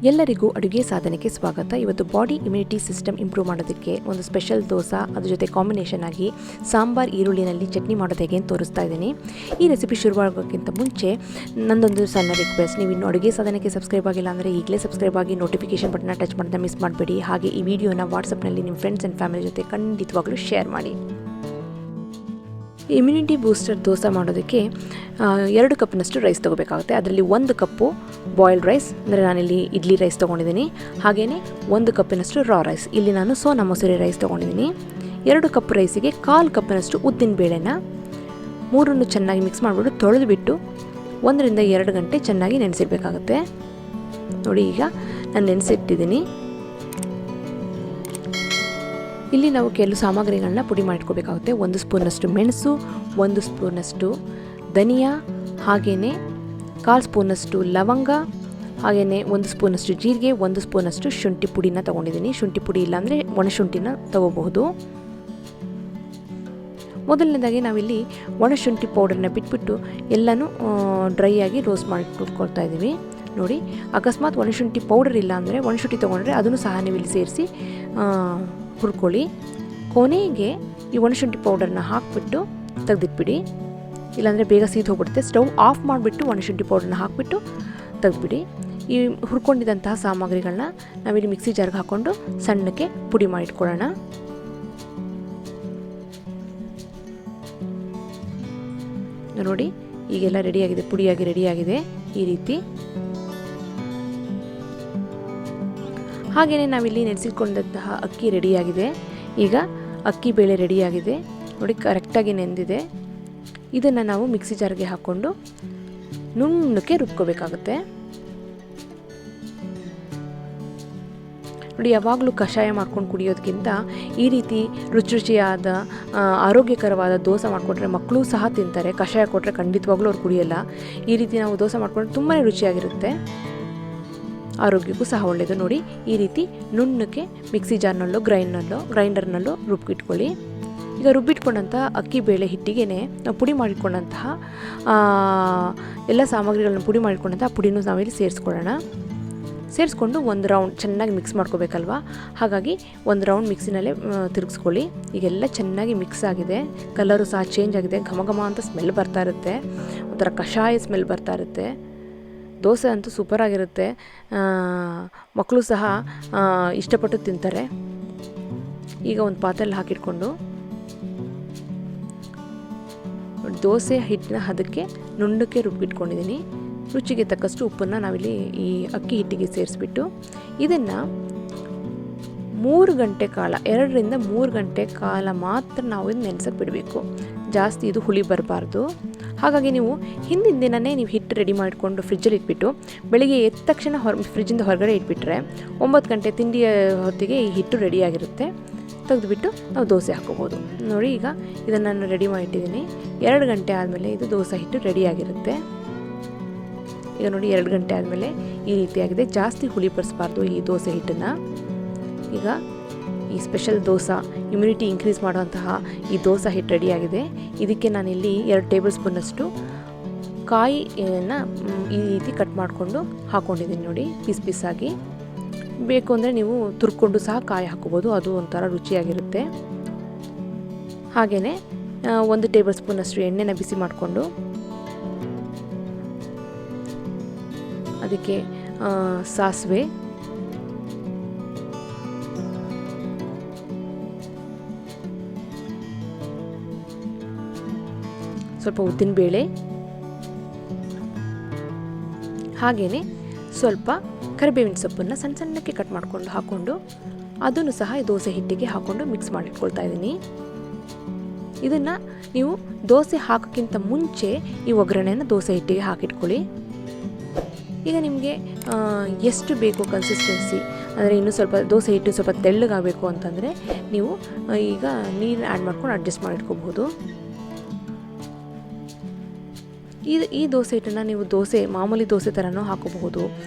ಎಲ್ಲರಿಗೂ ಅಡುಗೆ ಸಾಧನೆಗೆ ಸ್ವಾಗತ. ಇವತ್ತು ಬಾಡಿ ಇಮ್ಯುನಿಟಿ ಸಿಸ್ಟಮ್ ಇಂಪ್ರೂವ್ ಮಾಡೋದಕ್ಕೆ ಒಂದು ಸ್ಪೆಷಲ್ ದೋಸಾ, ಅದ್ರ ಜೊತೆ ಕಾಂಬಿನೇಷನ್ ಆಗಿ ಸಾಂಬಾರ್ ಈರುಳ್ಳಿನಲ್ಲಿ ಚಟ್ನಿ ಮಾಡೋದು ಹೇಗೆ ಅಂತ ತೋರಿಸ್ತಾ ಇದ್ದೀನಿ. ಈ ರೆಸಿಪಿ ಶುರುವಾಗೋಕ್ಕಿಂತ ಮುಂಚೆ ನನ್ನದೊಂದು ಸಣ್ಣ ರಿಕ್ವೆಸ್ಟ್, ನೀವು ಇನ್ನು ಅಡುಗೆ ಸಾಧನೆಗೆ ಸಬ್ಸ್ಕ್ರೈಬ್ ಆಗಿಲ್ಲ ಅಂದರೆ ಈಗಲೇ ಸಬ್ಸ್ಕ್ರೈಬ್ ಆಗಿ ನೋಟಿಫಿಕೇಷನ್ ಬಟನ್ನ ಟಚ್ ಮಾಡೋದನ್ನ ಮಿಸ್ ಮಾಡಬೇಡಿ. ಹಾಗೆ ಈ ವಿಡಿಯೋನ ವಾಟ್ಸಪ್ನಲ್ಲಿ ನಿಮ್ಮ ಫ್ರೆಂಡ್ಸ್ ಆ್ಯಂಡ್ ಫ್ಯಾಮಿಲಿ ಜೊತೆ ಖಂಡಿತವಾಗ್ಲೂ ಶೇರ್ ಮಾಡಿ. ಇಮ್ಯುನಿಟಿ ಬೂಸ್ಟರ್ ದೋಸೆ ಮಾಡೋದಕ್ಕೆ 2 ಕಪ್ನಷ್ಟು ರೈಸ್ ತೊಗೋಬೇಕಾಗುತ್ತೆ. ಅದರಲ್ಲಿ 1 ಕಪ್ಪು ಬಾಯ್ಲ್ಡ್ ರೈಸ್, ಅಂದರೆ ನಾನಿಲ್ಲಿ ಇಡ್ಲಿ ರೈಸ್ ತೊಗೊಂಡಿದ್ದೀನಿ. ಹಾಗೆಯೇ 1 ಕಪ್ಪಿನಷ್ಟು ರಾ ರೈಸ್, ಇಲ್ಲಿ ನಾನು ಸೋನಾ ಮಸೂರಿ ರೈಸ್ ತೊಗೊಂಡಿದ್ದೀನಿ. 2 ಕಪ್ ರೈಸಿಗೆ 1/4 ಕಪ್ಪಿನಷ್ಟು ಉದ್ದಿನ ಬೇಳೆನ ಮೂರನ್ನು ಚೆನ್ನಾಗಿ ಮಿಕ್ಸ್ ಮಾಡಿಬಿಟ್ಟು ತೊಳೆದುಬಿಟ್ಟು 1 ರಿಂದ 2 ಗಂಟೆ ಚೆನ್ನಾಗಿ ನೆನೆಸಿಡಬೇಕಾಗುತ್ತೆ. ನೋಡಿ, ಈಗ ನಾನು ನೆನೆಸಿಟ್ಟಿದ್ದೀನಿ. ಇಲ್ಲಿ ನಾವು ಕೆಲವು ಸಾಮಗ್ರಿಗಳನ್ನ ಪುಡಿ ಮಾಡಿಟ್ಕೋಬೇಕಾಗುತ್ತೆ. 1 ಸ್ಪೂನಷ್ಟು ಮೆಣಸು, 1 ಸ್ಪೂನಷ್ಟು ಧನಿಯಾ, ಹಾಗೆಯೇ 1/4 ಸ್ಪೂನಷ್ಟು ಲವಂಗ, ಹಾಗೆಯೇ 1 ಸ್ಪೂನಷ್ಟು ಜೀರಿಗೆ, 1 ಸ್ಪೂನಷ್ಟು ಶುಂಠಿ ಪುಡಿನ ತೊಗೊಂಡಿದ್ದೀನಿ. ಶುಂಠಿ ಪುಡಿ ಇಲ್ಲಾಂದರೆ ಒಣಶುಂಠಿನ ತೊಗೋಬಹುದು. ಮೊದಲನೇದಾಗಿ ನಾವಿಲ್ಲಿ ಒಣಶುಂಠಿ ಪೌಡರ್ನ ಬಿಟ್ಬಿಟ್ಟು ಎಲ್ಲನೂ ಡ್ರೈ ಆಗಿ ರೋಸ್ಟ್ ಮಾಡಿ ಇಟ್ಕೊಳ್ತಾ ಇದ್ದೀವಿ. ನೋಡಿ, ಅಕಸ್ಮಾತ್ ಒಣಶುಂಠಿ ಪೌಡರ್ ಇಲ್ಲ ಅಂದರೆ ಒಣಶುಂಠಿ ತೊಗೊಂಡ್ರೆ ಅದನ್ನು ಸಹ ನೀವು ಇಲ್ಲಿ ಸೇರಿಸಿ ಹುರ್ಕೊಳ್ಳಿ. ಕೊನೆಗೆ ಈ ಒಣಶುಂಠಿ ಪೌಡರ್ನ ಹಾಕಿಬಿಟ್ಟು ತೆಗೆದಿಟ್ಬಿಡಿ, ಇಲ್ಲಾಂದರೆ ಬೇಗ ಸೀದು ಹೋಗ್ಬಿಡುತ್ತೆ. ಸ್ಟವ್ ಆಫ್ ಮಾಡಿಬಿಟ್ಟು ಒಣಶುಂಠಿ ಪೌಡರ್ನ ಹಾಕಿಬಿಟ್ಟು ತೆಗೆದ್ಬಿಡಿ. ಈ ಹುರ್ಕೊಂಡಿದ್ದಂತಹ ಸಾಮಗ್ರಿಗಳನ್ನ ನಾವಿಲ್ಲಿ ಮಿಕ್ಸಿ ಜಾರ್ಗೆ ಹಾಕ್ಕೊಂಡು ಸಣ್ಣಕ್ಕೆ ಪುಡಿ ಮಾಡಿಟ್ಕೊಳ್ಳೋಣ. ನೋಡಿ, ಈಗೆಲ್ಲ ರೆಡಿಯಾಗಿದೆ, ಪುಡಿಯಾಗಿ ರೆಡಿಯಾಗಿದೆ ಈ ರೀತಿ. ಹಾಗೆಯೇ ನಾವಿಲ್ಲಿ ನೆನೆಸಿಕೊಂಡಂತಹ ಅಕ್ಕಿ ರೆಡಿಯಾಗಿದೆ. ಈಗ ಅಕ್ಕಿ ಬೇಳೆ ರೆಡಿಯಾಗಿದೆ. ನೋಡಿ, ಕರೆಕ್ಟಾಗಿ ನೆಂದಿದೆ. ಇದನ್ನು ನಾವು ಮಿಕ್ಸಿ ಜಾರ್ಗೆ ಹಾಕ್ಕೊಂಡು ನುಣ್ಣಕ್ಕೆ ರುಬ್ಕೋಬೇಕಾಗುತ್ತೆ. ನೋಡಿ, ಯಾವಾಗಲೂ ಕಷಾಯ ಮಾಡ್ಕೊಂಡು ಕುಡಿಯೋದಕ್ಕಿಂತ ಈ ರೀತಿ ರುಚಿಯಾದ ಆರೋಗ್ಯಕರವಾದ ದೋಸೆ ಮಾಡಿಕೊಟ್ರೆ ಮಕ್ಕಳು ಸಹ ತಿಂತಾರೆ. ಕಷಾಯ ಕೊಟ್ಟರೆ ಖಂಡಿತವಾಗ್ಲೂ ಅವ್ರು ಕುಡಿಯೋಲ್ಲ. ಈ ರೀತಿ ನಾವು ದೋಸೆ ಮಾಡ್ಕೊಂಡ್ರೆ ತುಂಬಾ ರುಚಿಯಾಗಿರುತ್ತೆ, ಆರೋಗ್ಯಕ್ಕೂ ಸಹ ಒಳ್ಳೆಯದು. ನೋಡಿ, ಈ ರೀತಿ ನುಣ್ಣಕ್ಕೆ ಮಿಕ್ಸಿ ಜಾರ್ನಲ್ಲೋ ಗ್ರೈಂಡರ್ನಲ್ಲೋ ರುಬ್ಬಿಟ್ಕೊಳ್ಳಿ. ಈಗ ರುಬ್ಬಿಟ್ಕೊಂಡಂತಹ ಅಕ್ಕಿ ಬೇಳೆ ಹಿಟ್ಟಿಗೆ ನಾವು ಪುಡಿ ಮಾಡಿಕೊಂಡಂತಹ ಎಲ್ಲ ಸಾಮಗ್ರಿಗಳನ್ನ ಪುಡಿ ಮಾಡಿಕೊಂಡಂತಹ ಪುಡಿನೂ ನಾವಿಲ್ಲಿ ಸೇರಿಸ್ಕೊಳ್ಳೋಣ. ಸೇರಿಸ್ಕೊಂಡು 1 ರೌಂಡ್ ಚೆನ್ನಾಗಿ ಮಿಕ್ಸ್ ಮಾಡ್ಕೋಬೇಕಲ್ವ, ಹಾಗಾಗಿ 1 ರೌಂಡ್ ಮಿಕ್ಸಿನಲ್ಲೇ ತಿರುಗಿಸ್ಕೊಳ್ಳಿ. ಈಗೆಲ್ಲ ಚೆನ್ನಾಗಿ ಮಿಕ್ಸ್ ಆಗಿದೆ, ಕಲರು ಸಹ ಚೇಂಜ್ ಆಗಿದೆ, ಘಮ ಘಮ ಅಂತ ಸ್ಮೆಲ್ ಬರ್ತಾ ಇರುತ್ತೆ, ಒಂಥರ ಕಷಾಯ ಸ್ಮೆಲ್ ಬರ್ತಾ ಇರುತ್ತೆ. ದೋಸೆ ಅಂತೂ ಸೂಪರಾಗಿರುತ್ತೆ, ಮಕ್ಕಳು ಸಹ ಇಷ್ಟಪಟ್ಟು ತಿಂತಾರೆ. ಈಗ ಒಂದು ಪಾತ್ರೆಯಲ್ಲಿ ಹಾಕಿಟ್ಕೊಂಡು ದೋಸೆ ಹಿಟ್ಟಿನ ಹದಕ್ಕೆ ನುಣ್ಣಕ್ಕೆ ರುಬ್ಬಿಟ್ಕೊಂಡಿದ್ದೀನಿ. ರುಚಿಗೆ ತಕ್ಕಷ್ಟು ಉಪ್ಪನ್ನು ನಾವಿಲ್ಲಿ ಈ ಅಕ್ಕಿ ಹಿಟ್ಟಿಗೆ ಸೇರಿಸ್ಬಿಟ್ಟು ಇದನ್ನು 3 ಗಂಟೆ ಕಾಲ, 2 ರಿಂದ 3 ಗಂಟೆ ಕಾಲ ಮಾತ್ರ ನಾವು ಇದು ನೆನೆಸಕ್ಕೆ ಬಿಡಬೇಕು. ಜಾಸ್ತಿ ಇದು ಹುಳಿ ಬರಬಾರ್ದು. ಹಾಗಾಗಿ ನೀವು ಹಿಂದಿನ ದಿನವೇ ನೀವು ಹಿಟ್ಟು ರೆಡಿ ಮಾಡಿಕೊಂಡು ಫ್ರಿಜ್ಜಲ್ಲಿ ಇಟ್ಬಿಟ್ಟು ಬೆಳಿಗ್ಗೆ ಎದ್ದ ತಕ್ಷಣ ಫ್ರಿಜ್ಜಿಂದ ಹೊರಗಡೆ ಇಟ್ಬಿಟ್ರೆ 9 ಗಂಟೆ ತಿಂಡಿಯ ಹೊತ್ತಿಗೆ ಈ ಹಿಟ್ಟು ರೆಡಿಯಾಗಿರುತ್ತೆ. ತೆಗೆದುಬಿಟ್ಟು ನಾವು ದೋಸೆ ಹಾಕೋಬೋದು. ನೋಡಿ, ಈಗ ಇದನ್ನು ನಾನು ರೆಡಿ ಮಾಡಿಟ್ಟಿದ್ದೀನಿ. 2 ಗಂಟೆ ಆದಮೇಲೆ ಇದು ದೋಸೆ ಹಿಟ್ಟು ರೆಡಿಯಾಗಿರುತ್ತೆ. ಈಗ ನೋಡಿ, 2 ಗಂಟೆ ಆದಮೇಲೆ ಈ ರೀತಿಯಾಗಿದೆ. ಜಾಸ್ತಿ ಹುಳಿ ಬರಿಸಬಾರ್ದು ಈ ದೋಸೆ ಹಿಟ್ಟನ್ನು. ಈಗ ಈ ಸ್ಪೆಷಲ್ ದೋಸಾ, ಇಮ್ಯುನಿಟಿ ಇನ್ಕ್ರೀಸ್ ಮಾಡುವಂತಹ ಈ ದೋಸೆ ಹಿಟ್ಟು ರೆಡಿಯಾಗಿದೆ. ಇದಕ್ಕೆ ನಾನಿಲ್ಲಿ 2 ಟೇಬಲ್ ಸ್ಪೂನಷ್ಟು ಕಾಯಿಯನ್ನು ಈ ರೀತಿ ಕಟ್ ಮಾಡಿಕೊಂಡು ಹಾಕ್ಕೊಂಡಿದ್ದೀನಿ. ನೋಡಿ, ಪೀಸಾಗಿ. ಬೇಕು ಅಂದರೆ ನೀವು ತುರ್ಕೊಂಡು ಸಹ ಕಾಯಿ ಹಾಕೋಬೋದು, ಅದು ಒಂಥರ ರುಚಿಯಾಗಿರುತ್ತೆ. ಹಾಗೆಯೇ 1 ಟೇಬಲ್ ಸ್ಪೂನಷ್ಟು ಎಣ್ಣೆನ ಬಿಸಿ ಮಾಡಿಕೊಂಡು ಅದಕ್ಕೆ ಸಾಸಿವೆ, ಸ್ವಲ್ಪ ಉದ್ದಿನಬೇಳೆ, ಹಾಗೆಯೇ ಸ್ವಲ್ಪ ಕರಿಬೇವಿನ ಸೊಪ್ಪನ್ನು ಸಣ್ಣ ಸಣ್ಣಕ್ಕೆ ಕಟ್ ಮಾಡಿಕೊಂಡು ಹಾಕ್ಕೊಂಡು ಅದನ್ನು ಸಹ ದೋಸೆ ಹಿಟ್ಟಿಗೆ ಹಾಕ್ಕೊಂಡು ಮಿಕ್ಸ್ ಮಾಡಿಟ್ಕೊಳ್ತಾ ಇದ್ದೀನಿ. ಇದನ್ನು ನೀವು ದೋಸೆ ಹಾಕೋಕ್ಕಿಂತ ಮುಂಚೆ ಈ ಒಗ್ಗರಣೆಯನ್ನು ದೋಸೆ ಹಿಟ್ಟಿಗೆ ಹಾಕಿಟ್ಕೊಳ್ಳಿ. ಈಗ ನಿಮಗೆ ಎಷ್ಟು ಬೇಕು ಕನ್ಸಿಸ್ಟೆನ್ಸಿ, ಅಂದರೆ ಇನ್ನೂ ಸ್ವಲ್ಪ ದೋಸೆ ಹಿಟ್ಟು ಸ್ವಲ್ಪ ತೆಳ್ಳಗಾಗಬೇಕು ಅಂತಂದರೆ ನೀವು ಈಗ ನೀರು ಆ್ಯಡ್ ಮಾಡ್ಕೊಂಡು ಅಡ್ಜಸ್ಟ್ ಮಾಡಿಟ್ಕೋಬಹುದು. ಈ ದೋಸೆ ಹಿಟ್ಟನ್ನು ನೀವು ಮಾಮೂಲಿ ದೋಸೆ ಥರನೂ ಹಾಕೋಬಹುದು,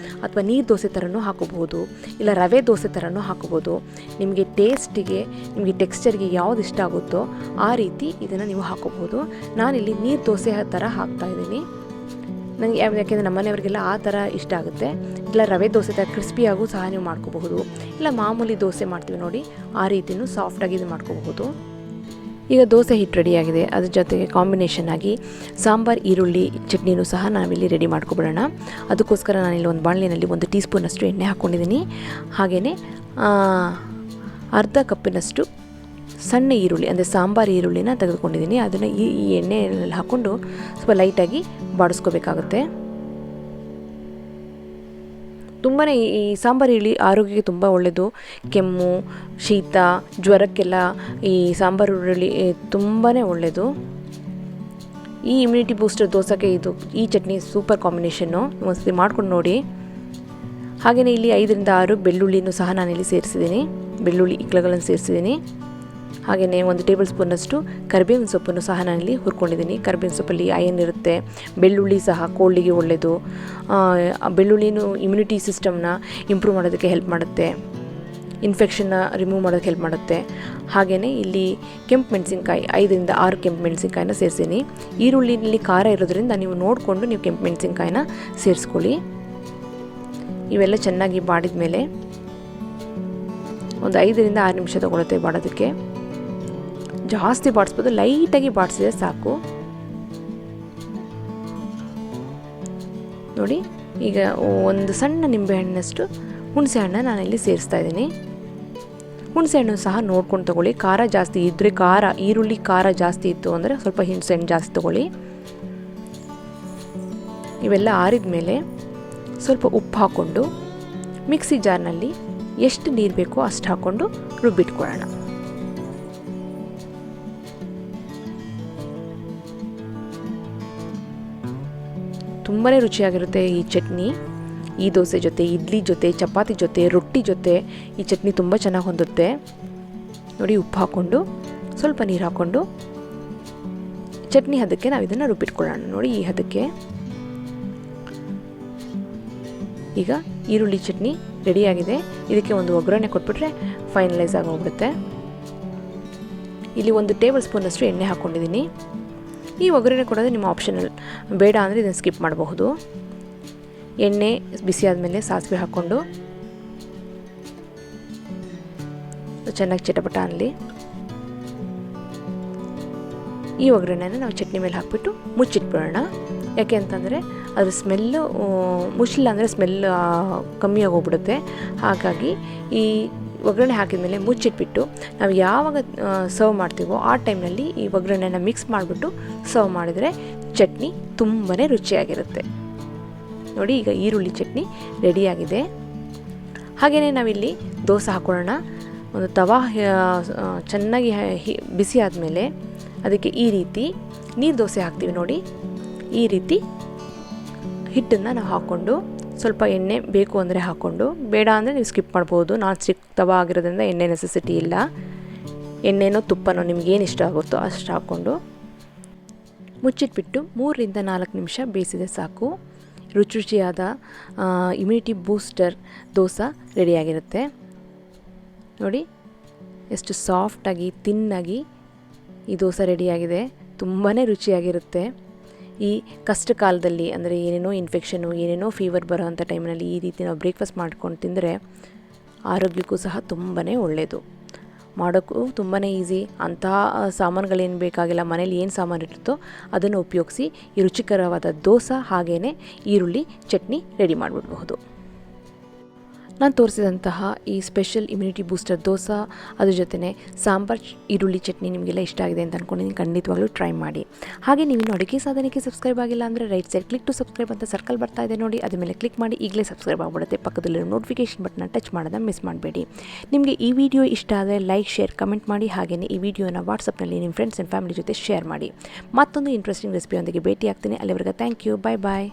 ಅಥವಾ ನೀರು ದೋಸೆ ಥರನೂ ಹಾಕೋಬಹುದು, ಇಲ್ಲ ರವೆ ದೋಸೆ ಥರನೂ ಹಾಕೋಬಹುದು. ನಿಮಗೆ ಟೇಸ್ಟಿಗೆ, ನಿಮಗೆ ಟೆಕ್ಸ್ಚರ್ಗೆ ಯಾವುದು ಇಷ್ಟ ಆಗುತ್ತೋ ಆ ರೀತಿ ಇದನ್ನು ನೀವು ಹಾಕೋಬಹುದು. ನಾನಿಲ್ಲಿ ನೀರು ದೋಸೆ ಥರ ಹಾಕ್ತಾಯಿದ್ದೀನಿ. ನನಗೆ ಯಾಕೆಂದರೆ ನಮ್ಮ ಮನೆಯವರಿಗೆಲ್ಲ ಆ ಥರ ಇಷ್ಟ ಆಗುತ್ತೆ. ಇಲ್ಲ ರವೆ ದೋಸೆ ಥರ ಕ್ರಿಸ್ಪಿಯಾಗೂ ಸಹ ನೀವು ಮಾಡ್ಕೋಬಹುದು. ಇಲ್ಲ ಮಾಮೂಲಿ ದೋಸೆ ಮಾಡ್ತೀವಿ ನೋಡಿ, ಆ ರೀತಿಯೂ ಸಾಫ್ಟಾಗಿ ಇದು ಮಾಡ್ಕೋಬಹುದು. ಈಗ ದೋಸೆ ಹಿಟ್ಟು ರೆಡಿಯಾಗಿದೆ. ಅದ್ರ ಜೊತೆಗೆ ಕಾಂಬಿನೇಷನ್ ಆಗಿ ಸಾಂಬಾರ್ ಈರುಳ್ಳಿ ಚಟ್ನಿನೂ ಸಹ ನಾವಿಲ್ಲಿ ರೆಡಿ ಮಾಡ್ಕೊಬಿಡೋಣ. ಅದಕ್ಕೋಸ್ಕರ ನಾನಿಲ್ಲಿ ಒಂದು ಬಾಣಲೆಯಲ್ಲಿ 1 ಟೀ ಸ್ಪೂನಷ್ಟು ಎಣ್ಣೆ ಹಾಕ್ಕೊಂಡಿದ್ದೀನಿ. ಹಾಗೆಯೇ ಅರ್ಧ ಕಪ್ಪಿನಷ್ಟು ಸಣ್ಣ ಈರುಳ್ಳಿ ಅಂದರೆ ಸಾಂಬಾರು ಈರುಳ್ಳಿನ ತೆಗೆದುಕೊಂಡಿದ್ದೀನಿ. ಅದನ್ನು ಈ ಎಣ್ಣೆಯಲ್ಲಿ ಹಾಕ್ಕೊಂಡು ಸ್ವಲ್ಪ ಲೈಟಾಗಿ ಬಾಡಿಸ್ಕೋಬೇಕಾಗುತ್ತೆ. ತುಂಬಾ ಈ ಸಾಂಬಾರು ಈರುಳ್ಳಿ ಆರೋಗ್ಯಕ್ಕೆ ತುಂಬ ಒಳ್ಳೆಯದು. ಕೆಮ್ಮು, ಶೀತ, ಜ್ವರಕ್ಕೆಲ್ಲ ಈ ಸಾಂಬಾರು ಈರುಳ್ಳಿ ತುಂಬಾ ಒಳ್ಳೆಯದು. ಈ ಇಮ್ಯುನಿಟಿ ಬೂಸ್ಟರ್ ದೋಸೆಗೆ ಈ ಚಟ್ನಿ ಸೂಪರ್ ಕಾಂಬಿನೇಷನ್ನು. ಒಂದ್ಸತಿ ಮಾಡ್ಕೊಂಡು ನೋಡಿ. ಹಾಗೆಯೇ ಇಲ್ಲಿ 5 ರಿಂದ 6 ಬೆಳ್ಳುಳ್ಳಿನೂ ಸಹ ನಾನಿಲ್ಲಿ ಸೇರಿಸಿದ್ದೀನಿ. ಬೆಳ್ಳುಳ್ಳಿ ಇಕ್ಲಗಳನ್ನು ಸೇರಿಸಿದ್ದೀನಿ. ಹಾಗೆಯೇ 1 ಟೇಬಲ್ ಸ್ಪೂನಷ್ಟು ಕರಿಬೇವಿನ ಸೊಪ್ಪನ್ನು ಸಹ ನಾನಿಲ್ಲಿ ಹುರ್ಕೊಂಡಿದ್ದೀನಿ. ಕರಿಬೇವಿನ ಸೊಪ್ಪಲ್ಲಿ ಐರನ್ ಇರುತ್ತೆ. ಬೆಳ್ಳುಳ್ಳಿ ಸಹ ಕೋಲ್ಡಿಗೆ ಒಳ್ಳೆಯದು. ಬೆಳ್ಳುಳ್ಳಿನೂ ಇಮ್ಯುನಿಟಿ ಸಿಸ್ಟಮ್ನ ಇಂಪ್ರೂವ್ ಮಾಡೋದಕ್ಕೆ ಹೆಲ್ಪ್ ಮಾಡುತ್ತೆ. ಇನ್ಫೆಕ್ಷನ್ನ ರಿಮೂವ್ ಮಾಡೋದಕ್ಕೆ ಹೆಲ್ಪ್ ಮಾಡುತ್ತೆ. ಹಾಗೆಯೇ ಇಲ್ಲಿ ಕೆಂಪು ಮೆಣಸಿನ್ಕಾಯಿ 5 ರಿಂದ 6 ಕೆಂಪು ಮೆಣಸಿನ್ಕಾಯಿನ ಸೇರಿಸಿದ್ದೀನಿ. ಈರುಳ್ಳಿನಲ್ಲಿ ಖಾರ ಇರೋದ್ರಿಂದ ನೀವು ನೋಡಿಕೊಂಡು ನೀವು ಕೆಂಪು ಮೆಣಸಿನ್ಕಾಯಿನ ಸೇರಿಸ್ಕೊಳ್ಳಿ. ಇವೆಲ್ಲ ಚೆನ್ನಾಗಿ ಬಾಡಿದ ಮೇಲೆ ಒಂದು 5 ರಿಂದ 6 ನಿಮಿಷ ತಗೊಳುತ್ತೆ ಬಾಡೋದಕ್ಕೆ. ಜಾಸ್ತಿ ಬಾಡಿಸ್ಬೋದು, ಲೈಟಾಗಿ ಬಾಡಿಸಿದ್ರೆ ಸಾಕು. ನೋಡಿ, ಈಗ ಒಂದು ಸಣ್ಣ ನಿಂಬೆಹಣ್ಣಷ್ಟು ಹುಣಸೆ ಹಣ್ಣು ನಾನಿಲ್ಲಿ ಸೇರಿಸ್ತಾ ಇದ್ದೀನಿ. ಹುಣಸೆ ಹಣ್ಣು ಸಹ ನೋಡ್ಕೊಂಡು ತೊಗೊಳ್ಳಿ. ಖಾರ ಜಾಸ್ತಿ ಇದ್ದರೆ ಈರುಳ್ಳಿ ಖಾರ ಜಾಸ್ತಿ ಇತ್ತು ಅಂದರೆ ಸ್ವಲ್ಪ ಹುಣಸೆ ಹಣ್ಣು ಜಾಸ್ತಿ ತೊಗೊಳ್ಳಿ. ಇವೆಲ್ಲ ಆರಿದ ಮೇಲೆ ಸ್ವಲ್ಪ ಉಪ್ಪು ಹಾಕ್ಕೊಂಡು ಮಿಕ್ಸಿ ಜಾರ್ನಲ್ಲಿ ಎಷ್ಟು ನೀರು ಬೇಕೋ ಅಷ್ಟು ಹಾಕ್ಕೊಂಡು ರುಬ್ಬಿಟ್ಕೊಳ್ಳೋಣ. ತುಂಬಾ ರುಚಿಯಾಗಿರುತ್ತೆ ಈ ಚಟ್ನಿ. ಈ ದೋಸೆ ಜೊತೆ, ಇಡ್ಲಿ ಜೊತೆ, ಚಪಾತಿ ಜೊತೆ, ರೊಟ್ಟಿ ಜೊತೆ ಈ ಚಟ್ನಿ ತುಂಬ ಚೆನ್ನಾಗಿ ಹೊಂದುತ್ತೆ. ನೋಡಿ, ಉಪ್ಪು ಹಾಕ್ಕೊಂಡು ಸ್ವಲ್ಪ ನೀರು ಹಾಕ್ಕೊಂಡು ಚಟ್ನಿ ಹದಕ್ಕೆ ನಾವು ಇದನ್ನು ರುಬ್ಬಿಟ್ಕೊಳ್ಳೋಣ. ನೋಡಿ, ಈ ಹದಕ್ಕೆ ಈಗ ಈರುಳ್ಳಿ ಚಟ್ನಿ ರೆಡಿಯಾಗಿದೆ. ಇದಕ್ಕೆ ಒಂದು ಒಗ್ಗರಣೆ ಕೊಟ್ಬಿಟ್ರೆ ಫೈನಲೈಸ್ ಆಗೋಗ್ಬಿಡುತ್ತೆ. ಇಲ್ಲಿ 1 ಟೇಬಲ್ ಸ್ಪೂನಷ್ಟು ಎಣ್ಣೆ ಹಾಕ್ಕೊಂಡಿದ್ದೀನಿ. ಈ ಒಗ್ಗರಣೆ ಕೊಡೋದು ನಿಮ್ಮ ಆಪ್ಷನಲ್, ಬೇಡ ಅಂದರೆ ಇದನ್ನು ಸ್ಕಿಪ್ ಮಾಡಬಹುದು. ಎಣ್ಣೆ ಬಿಸಿ ಆದಮೇಲೆ ಸಾಸಿವೆ ಹಾಕ್ಕೊಂಡು ಚೆನ್ನಾಗಿ ಚಿಟಪಟ ಅನ್ನಲಿ. ಈ ಒಗ್ಗರಣೆನ ನಾವು ಚಟ್ನಿ ಮೇಲೆ ಹಾಕಿಬಿಟ್ಟು ಮುಚ್ಚಿಟ್ಬಿಡೋಣ. ಯಾಕೆ ಅಂತಂದರೆ ಅದ್ರ ಸ್ಮೆಲ್ಲು ಮುಚ್ಚಿಲ್ಲ ಅಂದರೆ ಸ್ಮೆಲ್ ಕಮ್ಮಿ ಆಗೋಗ್ಬಿಡುತ್ತೆ. ಹಾಗಾಗಿ ಈ ಒಗ್ಗರಣೆ ಹಾಕಿದ ಮೇಲೆ ಮುಚ್ಚಿಟ್ಬಿಟ್ಟು ನಾವು ಯಾವಾಗ ಸರ್ವ್ ಮಾಡ್ತೀವೋ ಆ ಟೈಮ್ನಲ್ಲಿ ಈ ಒಗ್ಗರಣೆನ ಮಿಕ್ಸ್ ಮಾಡಿಬಿಟ್ಟು ಸರ್ವ್ ಮಾಡಿದರೆ ಚಟ್ನಿ ತುಂಬಾ ರುಚಿಯಾಗಿರುತ್ತೆ. ನೋಡಿ, ಈಗ ಈರುಳ್ಳಿ ಚಟ್ನಿ ರೆಡಿಯಾಗಿದೆ. ಹಾಗೆಯೇ ನಾವಿಲ್ಲಿ ದೋಸೆ ಹಾಕ್ಕೊಳ್ಳೋಣ. ಒಂದು ತವಾ ಚೆನ್ನಾಗಿ ಬಿಸಿ ಆದಮೇಲೆ ಅದಕ್ಕೆ ಈ ರೀತಿ ನೀರು ದೋಸೆ ಹಾಕ್ತೀವಿ ನೋಡಿ, ಈ ರೀತಿ ಹಿಟ್ಟನ್ನು ನಾವು ಹಾಕ್ಕೊಂಡು ಸ್ವಲ್ಪ ಎಣ್ಣೆ ಬೇಕು ಅಂದರೆ ಹಾಕ್ಕೊಂಡು, ಬೇಡ ಅಂದರೆ ನೀವು ಸ್ಕಿಪ್ ಮಾಡ್ಬೋದು. ನಾನ್ ಸ್ಟಿಕ್ ತವಾ ಆಗಿರೋದ್ರಿಂದ ಎಣ್ಣೆ ನೆಸೆಸಿಟಿ ಇಲ್ಲ. ಎಣ್ಣೆನೋ ತುಪ್ಪನೋ ನಿಮಗೇನು ಇಷ್ಟ ಆಗುತ್ತೋ ಅಷ್ಟು ಹಾಕ್ಕೊಂಡು ಮುಚ್ಚಿಟ್ಬಿಟ್ಟು 3 ರಿಂದ 4 ನಿಮಿಷ ಬೇಯಿಸಿದೆ ಸಾಕು. ರುಚಿಯಾದ ಇಮ್ಯುನಿಟಿ ಬೂಸ್ಟರ್ ದೋಸೆ ರೆಡಿಯಾಗಿರುತ್ತೆ. ನೋಡಿ, ಎಷ್ಟು ಸಾಫ್ಟಾಗಿ ತಿನ್ನಾಗಿ ಈ ದೋಸೆ ರೆಡಿಯಾಗಿದೆ. ತುಂಬಾ ರುಚಿಯಾಗಿರುತ್ತೆ. ಈ ಕಷ್ಟ ಕಾಲದಲ್ಲಿ ಅಂದರೆ ಏನೇನೋ ಇನ್ಫೆಕ್ಷನು, ಏನೇನೋ ಫೀವರ್ ಬರೋ ಅಂಥ ಟೈಮ್ನಲ್ಲಿ ಈ ರೀತಿ ನಾವು ಬ್ರೇಕ್ಫಾಸ್ಟ್ ಮಾಡ್ಕೊಂಡು ತಿಂದರೆ ಆರೋಗ್ಯಕ್ಕೂ ಸಹ ತುಂಬಾ ಒಳ್ಳೆಯದು. ಮಾಡೋಕ್ಕೂ ತುಂಬಾ ಈಸಿ. ಅಂತಹ ಸಾಮಾನುಗಳೇನು ಬೇಕಾಗಿಲ್ಲ. ಮನೇಲಿ ಏನು ಸಾಮಾನು ಇರುತ್ತೋ ಅದನ್ನು ಉಪಯೋಗಿಸಿ ಈ ರುಚಿಕರವಾದ ದೋಸೆ ಹಾಗೆಯೇ ಈರುಳ್ಳಿ ಚಟ್ನಿ ರೆಡಿ ಮಾಡಿಬಿಡಬಹುದು. ನಾನು ತೋರಿಸಿದಂತಹ ಈ ಸ್ಪೆಷಲ್ ಇಮ್ಯುನಿಟಿ ಬೂಸ್ಟರ್ ದೋಸೆ, ಅದ್ರ ಜೊತೆ ಸಾಂಬಾರ್ ಈರುಳ್ಳಿ ಚಟ್ನಿ ನಿಮಗೆಲ್ಲ ಇಷ್ಟ ಆಗಿದೆ ಅಂತ ಅಂದ್ಕೊಂಡಿದ್ದೀನಿ. ಖಂಡಿತವಾಗ್ಲೂ ಟ್ರೈ ಮಾಡಿ. ಹಾಗೆ ನೀವು ಅಡುಗೆ ಸಾಧನೆಗೆ ಸಬ್ಸ್ಕ್ರೈಬ್ ಆಗಿಲ್ಲ ಅಂದರೆ right side click to subscribe ಅಂತ ಸರ್ಕಲ್ ಬರ್ತಾ ಇದೆ ನೋಡಿ, ಅದ್ರ ಮೇಲೆ ಕ್ಲಿಕ್ ಮಾಡಿ ಈಗಲೇ ಸಬ್ಸ್ಕ್ರೈಬ್ ಆಗಿಬಿಡುತ್ತೆ. ಪಕ್ಕದಲ್ಲಿರೋ ನೋಟಿಫಿಕೇಷನ್ ಬಟನ್ನ ಟಚ್ ಮಾಡೋದನ್ನ ಮಿಸ್ ಮಾಡಬೇಡಿ. ನಿಮಗೆ ಈ ವಿಡಿಯೋ ಇಷ್ಟ ಆದರೆ ಲೈಕ್, ಶೇರ್, ಕಮೆಂಟ್ ಮಾಡಿ. ಹಾಗೆಯೇ ಈ ವಿಡಿಯೋನ ವಾಟ್ಸಪ್ನಲ್ಲಿ ನಿಮ್ಮ ಫ್ರೆಂಡ್ಸ್ ಆ್ಯಂಡ್ ಫ್ಯಾಮಿಲಿ ಜೊತೆ ಶೇರ್ ಮಾಡಿ. ಮತ್ತೊಂದು ಇಂಟ್ರೆಸ್ಟಿಂಗ್ ರೆಸಿಪಿಯೊಂದಿಗೆ ಭೇಟಿ ಆಗ್ತೀನಿ. ಅಲ್ಲಿವರೆಗೆ ಥ್ಯಾಂಕ್ ಯು. Bye bye.